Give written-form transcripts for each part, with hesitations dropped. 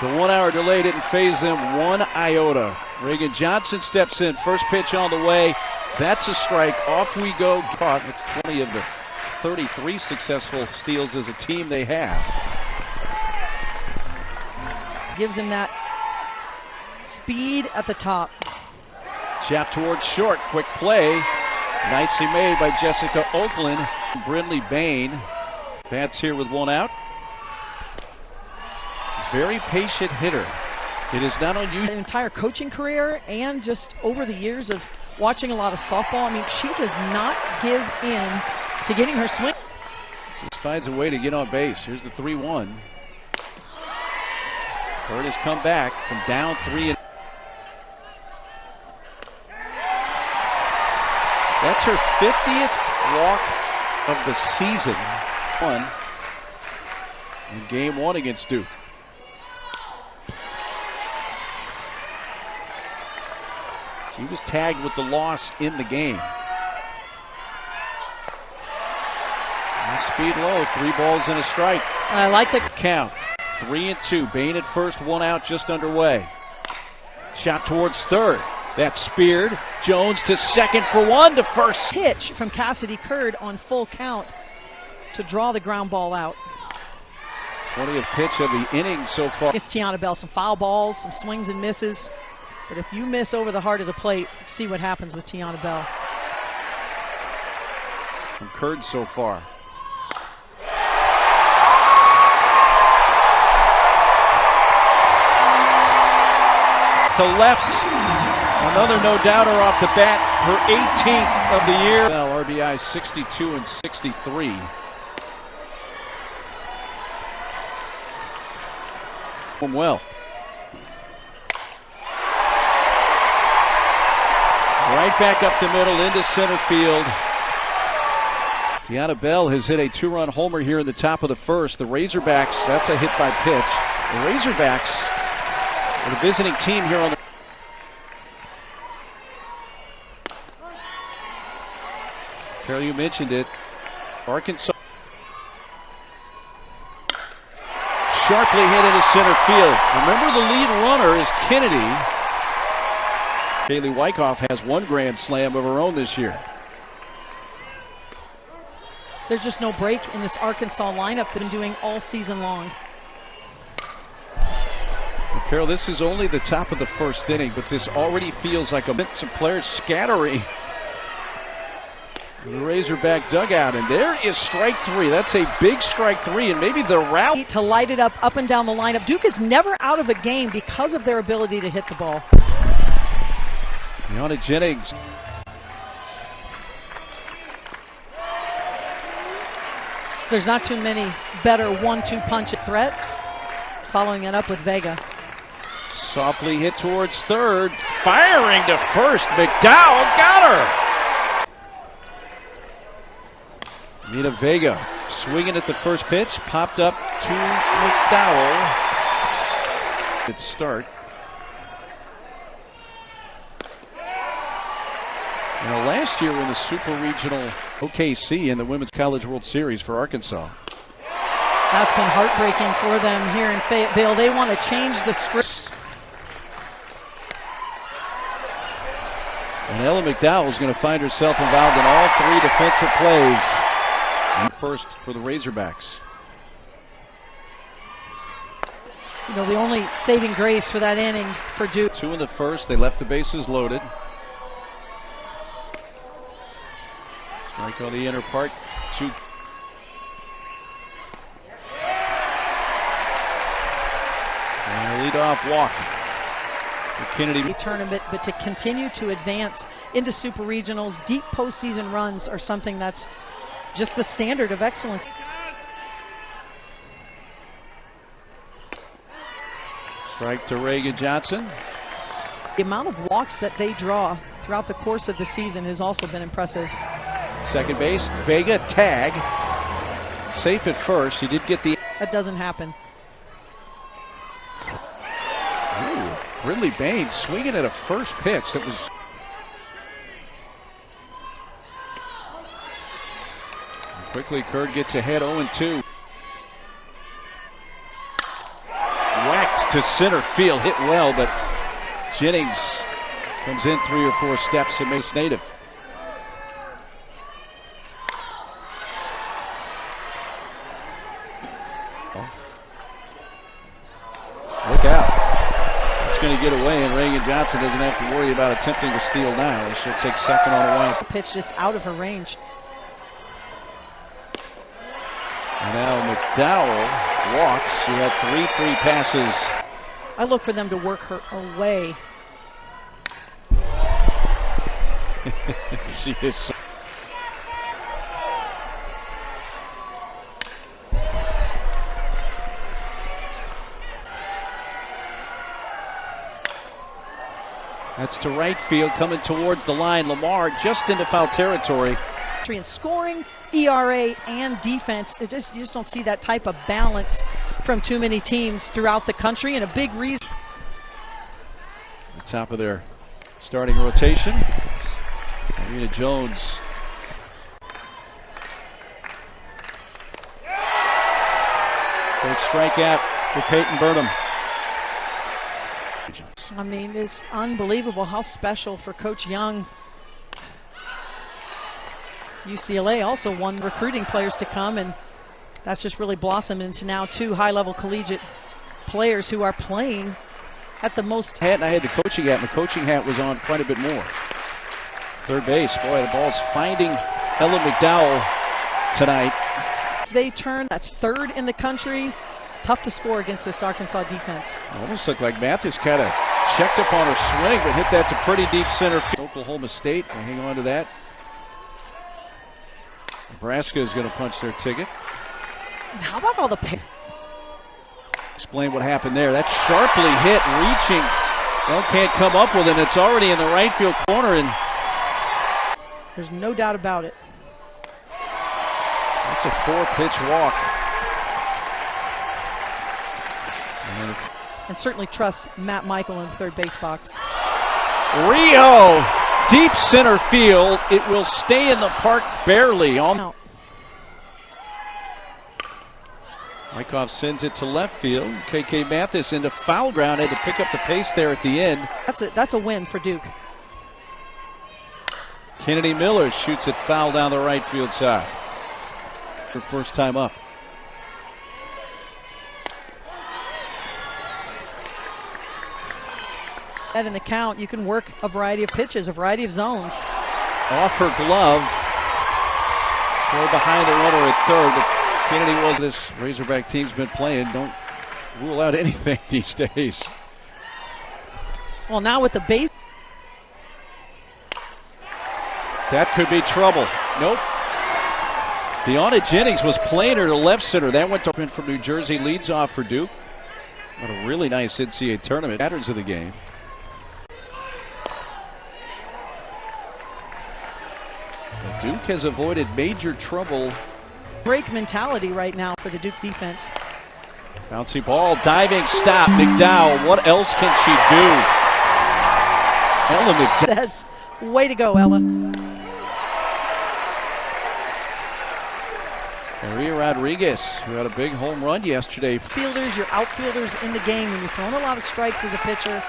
The 1 hour delay didn't faze them one iota. Reagan Johnson steps in. First pitch on the way. That's a strike. Off we go. It's 20 of the 33 successful steals as a team they have. Gives him that speed at the top. Chap towards short. Quick play. Nicely made by Jessica Oakland. Brindley Bain bats here with 1 out. Very patient hitter. It is not unusual. An entire coaching career and just over the years of watching a lot of softball. I mean, she does not give in to getting her swing. Just finds a way to get on base. Here's the 3-1. Bird has come back from down 3. That's her 50th walk of the season. In game 1 against Duke. She was tagged with the loss in the game. Speed low, 3 balls and a strike. I like the count. 3-2. Bain at first, 1 out, just underway. Shot towards third. That's speared. Jones to second for 1 to first. Pitch from Cassidy Curd on full count to draw the ground ball out. 20th pitch of the inning so far. It's Tiana Bell. Some foul balls, some swings and misses. But if you miss over the heart of the plate, see what happens with Tiana Bell. From Curd so far. To left. Another no-doubter off the bat. Her 18th of the year. Well, RBI 62 and 63. Well. Right back up the middle into center field. Tiana Bell has hit a 2-run homer here in the top of the first. The Razorbacks, that's a hit by pitch. The Razorbacks are the visiting team here on the. Carol, you mentioned it. Arkansas. Sharply hit into center field. Remember, the lead runner is Kennedy. Kaylee Wyckoff has 1 grand slam of her own this year. There's just no break in this Arkansas lineup that I'm doing all season long. Well, Carol, this is only the top of the first inning, but this already feels like some players scattering the Razorback dugout, and there is strike 3. That's a big strike 3, and maybe the route to light it up and down the lineup. Duke is never out of a game because of their ability to hit the ball. Deanna Jennings. There's not too many better 1-2 punch at threat. Following it up with Vega. Softly hit towards third. Firing to first. McDowell got her. Nita Vega swinging at the first pitch. Popped up to McDowell. Good start. You know, last year in the Super Regional OKC in the Women's College World Series for Arkansas. That's been heartbreaking for them here in Fayetteville. They want to change the script. And Ella McDowell is going to find herself involved in all 3 defensive plays. And first for the Razorbacks. You know, the only saving grace for that inning for Duke. 2 in the first. They left the bases loaded. Strike on the inner part. 2. And a leadoff walk for Kennedy. Tournament, but to continue to advance into Super Regionals, deep postseason runs are something that's just the standard of excellence. Strike to Reagan Johnson. The amount of walks that they draw throughout the course of the season has also been impressive. Second base, Vega tag. Safe at first. He did get the. That doesn't happen. Ooh, Brindley Bain swinging at a first pitch that was. Quickly, Curd gets ahead 0-2. Whacked to center field, hit well, but Jennings comes in 3 or 4 steps and makes native. Look out. It's going to get away, and Reagan Johnson doesn't have to worry about attempting to steal now. She'll take second on a wild pitch just out of her range. And now McDowell walks. She had 3 free passes. I look for them to work her away. She is so that's to right field, coming towards the line. Lamar just into foul territory. And scoring, ERA, and defense. You just don't see that type of balance from too many teams throughout the country, and a big reason. The top of their starting rotation. Rita Jones. Third strikeout for Peyton Burnham. I mean, it's unbelievable how special for Coach Young. UCLA also won recruiting players to come, and that's just really blossomed into now 2 high-level collegiate players who are playing at the most. And I had the coaching hat, and the coaching hat was on quite a bit more. Third base, boy, the ball's finding Ella McDowell tonight. They turn, that's 3rd in the country. Tough to score against this Arkansas defense. Almost looked like Mathis kind of checked up on her swing, but hit that to pretty deep center field. Oklahoma State will hang on to that. Nebraska is going to punch their ticket. And how about all the pay? Explain what happened there. That's sharply hit, reaching. Well, can't come up with it. It's already in the right field corner, and there's no doubt about it. That's a 4-pitch walk. And certainly trust Matt Michael in the third base box. Rio, deep center field. It will stay in the park barely. Wyckoff sends it to left field. KK Mathis into foul ground. Had to pick up the pace there at the end. That's a win for Duke. Kennedy Miller shoots it foul down the right field side. Her first time up. And in the count, you can work a variety of pitches, a variety of zones. Off her glove. Throw behind the runner at third. But Kennedy was this Razorback team's been playing. Don't rule out anything these days. Well, now with the base. That could be trouble. Nope. Deanna Jennings was playing her to left center. That went to from New Jersey, leads off for Duke. What a really nice NCAA tournament. Patterns of the game. But Duke has avoided major trouble. Break mentality right now for the Duke defense. Bouncy ball, diving stop. McDowell, what else can she do? Ella McDowell Says, way to go, Ella. Maria Rodriguez, who had a big home run yesterday. Fielders, your outfielders in the game when you're throwing a lot of strikes as a pitcher.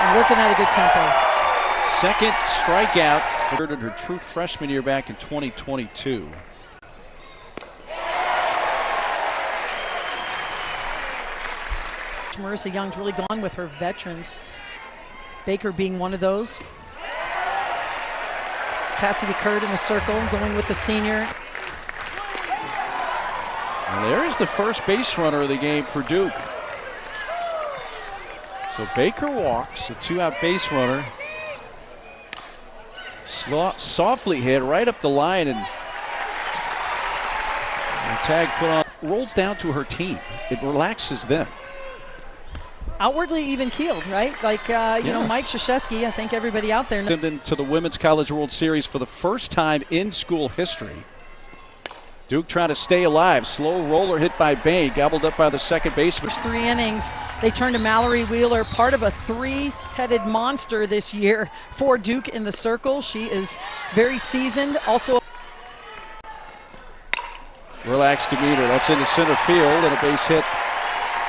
And working at a good tempo. Second strikeout for her true freshman year back in 2022. Marissa Young's really gone with her veterans. Baker being one of those. Cassidy Curd in the circle, going with the senior. And there is the first base runner of the game for Duke. So Baker walks, a 2-out base runner. Softly hit right up the line, and the tag put on. Rolls down to her team. It relaxes them. Outwardly even keeled, right? Like, you know, Mike Krzyzewski, I think everybody out there knows. Into the Women's College World Series for the first time in school history. Duke trying to stay alive. Slow roller hit by Bain, gobbled up by the second baseman. First 3 innings, they turned to Mallory Wheeler, part of a 3-headed monster this year for Duke in the circle. She is very seasoned. Also, relaxed demeanor. That's into center field and a base hit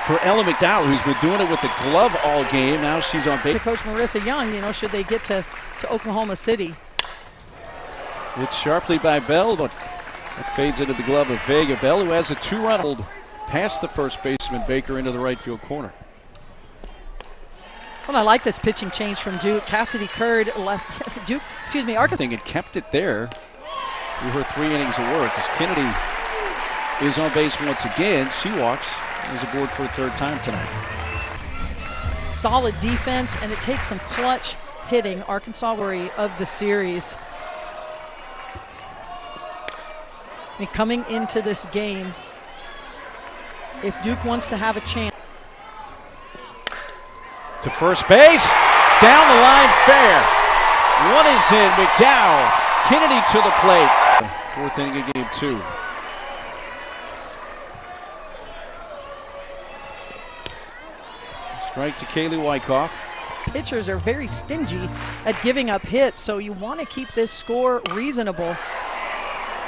for Ella McDowell, who's been doing it with the glove all game. Now she's on base. Coach Marissa Young, should they get to Oklahoma City. It's sharply by Bell, but it fades into the glove of Vega. Bell, who has a 2-run hold past the first baseman Baker into the right field corner. Well, I like this pitching change from Duke. Cassidy Curd left Arkansas. And kept it there through her 3 innings of work as Kennedy is on base once again. She walks and is aboard for a 3rd time tonight. Solid defense, and it takes some clutch hitting. Arkansas worry of the series. And coming into this game, if Duke wants to have a chance. To first base, down the line, fair. 1 is in. McDowell, Kennedy to the plate. 4th inning of game 2. Strike to Kaylee Wyckoff. Pitchers are very stingy at giving up hits, so you want to keep this score reasonable.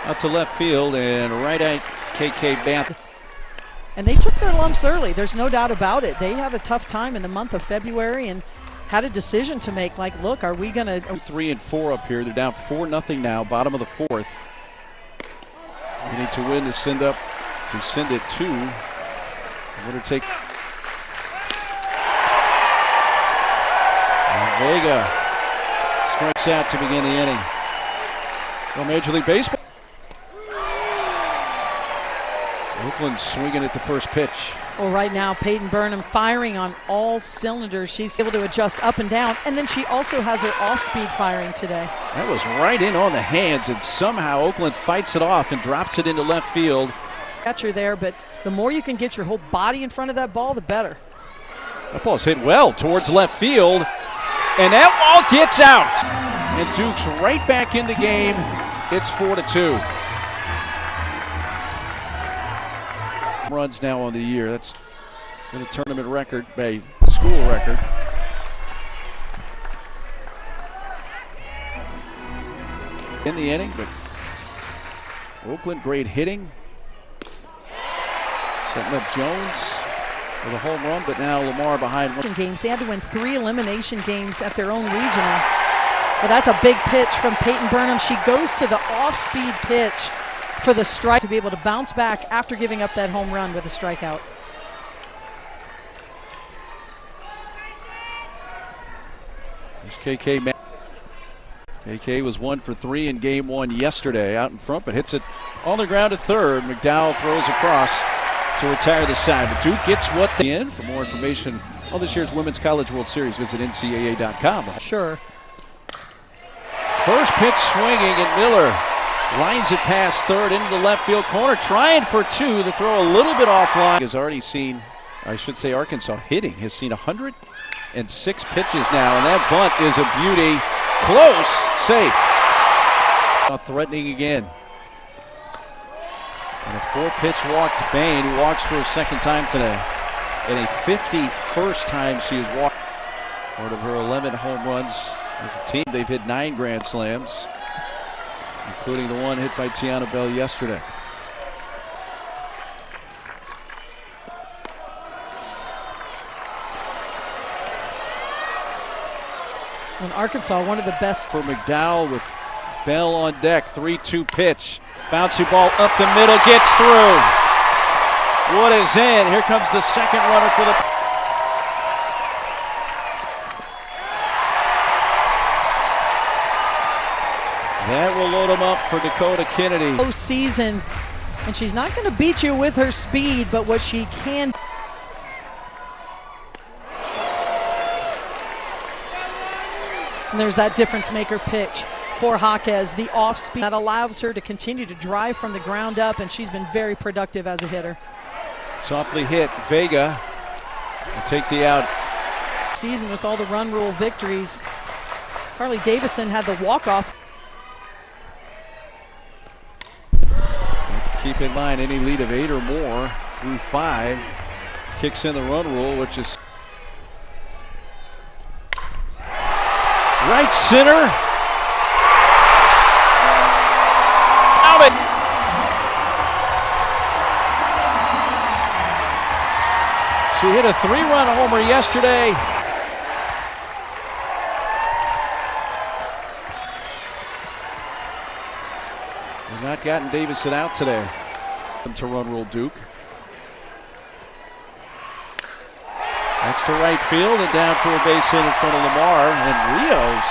Out to left field and right at KK Banth. And they took their lumps early. There's no doubt about it. They had a tough time in the month of February and had a decision to make. Like, look, are we going to... 3 and 4 up here. They're down 4-0 now, bottom of the 4th. They need to win to send it to. Winner take. And Vega strikes out to begin the inning. Well, Major League Baseball. Oakland swinging at the first pitch. Well, right now, Peyton Burnham firing on all cylinders. She's able to adjust up and down, and then she also has her off-speed firing today. That was right in on the hands, and somehow Oakland fights it off and drops it into left field. Catcher there, but the more you can get your whole body in front of that ball, the better. That ball's hit well towards left field, and that ball gets out. And Duke's right back in the game. It's 4-2. Runs now on the year. That's been a tournament record, a school record. In the inning, but Oakland great hitting. Setting up Jones with a home run, but now Lamar behind. Games. They had to win 3 elimination games at their own regional. But that's a big pitch from Peyton Burnham. She goes to the off-speed pitch for the strike to be able to bounce back after giving up that home run with a strikeout. There's KK. KK was 1 for 3 in game 1 yesterday out in front, but hits it on the ground at third. McDowell throws across to retire the side. But Duke gets what they in. For more information on this year's Women's College World Series, visit NCAA.com. Sure. First pitch swinging, and Miller lines it past third into the left field corner, trying for 2. The throw a little bit offline. Has already seen, I should say Arkansas hitting, has seen 106 pitches now, and that bunt is a beauty. Close, safe. Not threatening again. And a 4-pitch walk to Bain, who walks for a 2nd time today. And a 51st time she has walked. Part of her 11 home runs as a team. They've hit 9 grand slams, including the one hit by Tiana Bell yesterday. And Arkansas, one of the best. For McDowell with Bell on deck, 3-2 pitch. Bouncy ball up the middle, gets through. What is in? Here comes the second runner for the... That will load him up for Dakota Kennedy. Postseason, and she's not going to beat you with her speed, but what she can. And there's that difference maker pitch for Jaquez, the off speed that allows her to continue to drive from the ground up, and she's been very productive as a hitter. Softly hit. Vega will take the out. Season with all the run rule victories. Carly Davison had the walk-off. Keep in mind, any lead of 8 or more through 5 kicks in the run rule, which is right center. Out it. She hit a 3-run homer yesterday. We've not gotten Davison out today. To run rule Duke. That's to right field and down for a base hit in front of Lamar. And Rios.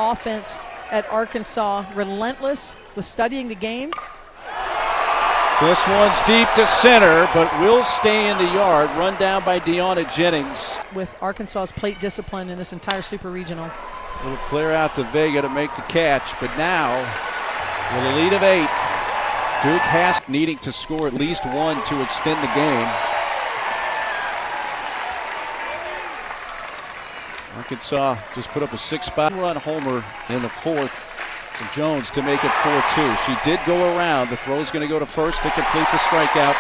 Offense at Arkansas, relentless with studying the game. This one's deep to center, but will stay in the yard. Run down by Deanna Jennings. With Arkansas's plate discipline in this entire Super Regional. A little flare out to Vega to make the catch, but now with a lead of 8, Duke has needing to score at least one to extend the game. Arkansas just put up a 6-run homer in the 4th. And Jones to make it 4-2. She did go around. The throw is going to go to first to complete the strikeout.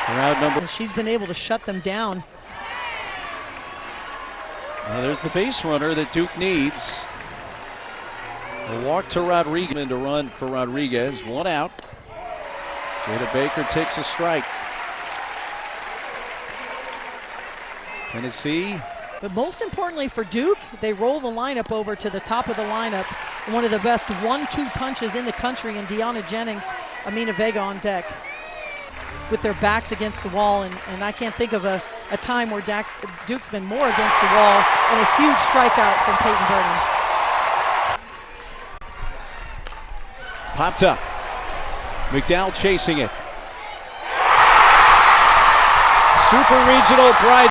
Round number. And she's been able to shut them down. Now there's the base runner that Duke needs. A walk to Rodriguez and a run for Rodriguez. 1 out. Jada Baker takes a strike. Tennessee. But most importantly for Duke, they roll the lineup over to the top of the lineup. One of the best 1-2 punches in the country, and Deanna Jennings, Amina Vega on deck with their backs against the wall. And I can't think of a time where Duke's been more against the wall, and a huge strikeout from Peyton Burnham. Popped up. McDowell chasing it. Super Regional pride.